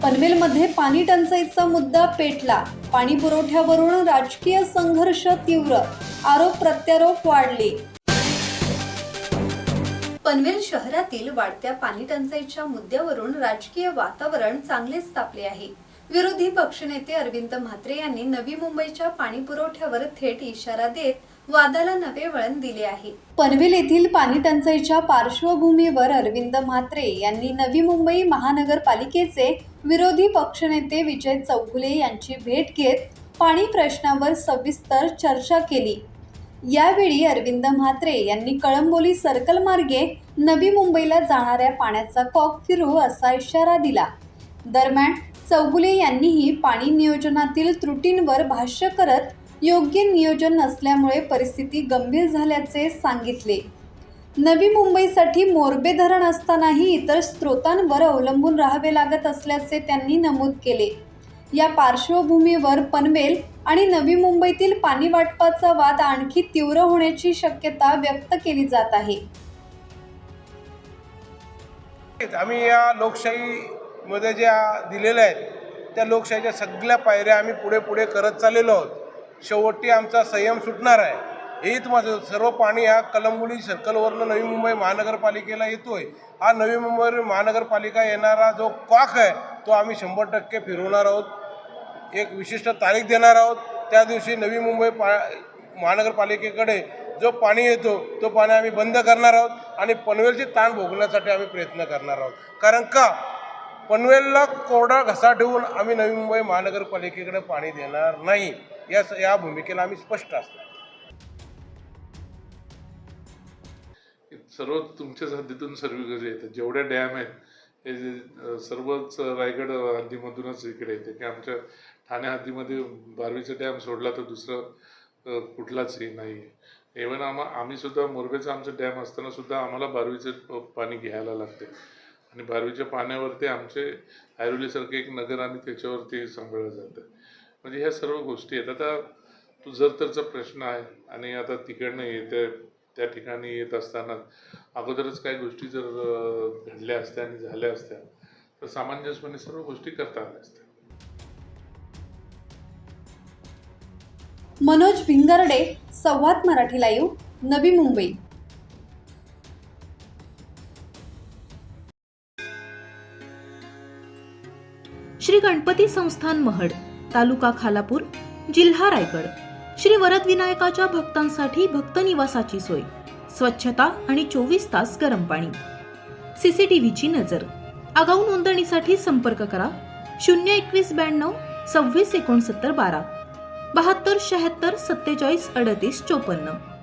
पनवेलमध्ये पाणी टंचाईचा मुद्दा पेटला. पाणी पुरवठ्यावरून राजकीय संघर्ष तीव्र, आरोप प्रत्यारोप वाढले. पनवेल शहरातील वाढत्या पाणी टंचाईच्या मुद्द्यावरून राजकीय वातावरण चांगलेच तापले आहे. विरोधी पक्षनेते अरविंद म्हात्रे यांनी नवी मुंबईच्या पाणी पुरवठ्यावर थेट इशारा देत वादाला नवे वळण दिले आहे. पनवेल येथील पाणी टंचाईच्या पार्श्वभूमीवर अरविंद म्हात्रे यांनी नवी मुंबई महानगरपालिकेचे विरोधी पक्षनेते विजय चौगुले यांची भेट घेत पाणी प्रश्नावर सविस्तर चर्चा केली. यावेळी अरविंद म्हात्रे यांनी कळंबोली सर्कल मार्गे नवी मुंबईला जाणाऱ्या पाण्याचा कॉक फिरू असा इशारा दिला. दरम्यान चौगुले यांनीही पाणी नियोजनातील त्रुटींवर भाष्य करत योग्य नियोजन नसल्यामुळे परिस्थिती गंभीर झाल्याचे सांगितले. नवी मुंबईसाठी मोरबे धरण असतानाही इतर स्रोतांवर अवलंबून राहावे लागत असल्याचे त्यांनी नमूद केले. या पार्श्वभूमीवर पनवेल आणि नवी मुंबईतील पाणी वाटपाचा वाद आणखी तीव्र होण्याची शक्यता व्यक्त केली जात आहे. आम्ही या लोकशाहीमध्ये ज्या दिलेल्या आहेत त्या लोकशाहीच्या सगळ्या पायऱ्या आम्ही पुढे करत चाललेलो आहोत. शेवटी आमचा संयम सुटणार आहे. हेच माझं सर्व पाणी हा कळंबोली सर्कलवरनं नवी मुंबई महानगरपालिकेला येतोय. हा नवी मुंबई महानगरपालिका येणारा जो कॉक आहे तो आम्ही 100% फिरवणार आहोत. एक विशिष्ट तारीख देणार आहोत. त्या दिवशी नवी मुंबई महानगरपालिकेकडे जो पाणी येतो तो पाणी आम्ही बंद करणार आहोत आणि पनवेलची ताण भोगण्यासाठी आम्ही प्रयत्न करणार आहोत. कारण का पनवेलला कोरडा घसा ठेवून आम्ही नवी मुंबई महानगरपालिकेकडे पाणी देणार नाही. या भूमिकेला आम्ही स्पष्ट असतो. सर्व तुमच्याच हद्दीतून सर्व येतात. जेवढ्या डॅम आहेत हे सर्वच रायगड हद्दीमधूनच इकडे येते की आमच्या ठाणे हद्दीमध्ये बारवीचा डॅम सोडला तर दुसरं कुठलाचही नाही आहे. इव्हन आम्ही सुद्धा मोरबेचा आमचं डॅम असताना सुद्धा आम्हाला बारवीचं पाणी घ्यायला लागते आणि बारवीच्या पाण्यावरती आमचे ऐरोलीसारखे एक नगर आणि त्याच्यावरती सांभाळलं जातं. म्हणजे ह्या सर्व गोष्टी आहेत. आता तू जर प्रश्न आहे आणि आता तिकडनं येते त्या ठिकाणी येत असताना अगोदरच काही गोष्टी जर घडल्या असत्या आणि झाल्या असत्या तर सामंजस्यपणे सर्व गोष्टी करता आल्या असत्या. मनोज भिंगरडे, संवाद मराठी लाईव्ह, नवी मुंबई. श्री गणपती संस्थान महड, तालुका खालापूर, जिल्हा रायगड. श्री वरद विनायकाच्या भक्तांसाठी भक्त निवासाची सोय, स्वच्छता आणि 24 तास गरम पाणी. सीसीटीव्हीची नजर. आगाऊ नोंदणीसाठी संपर्क करा 02192 26 69 12 72 76 47 38 54.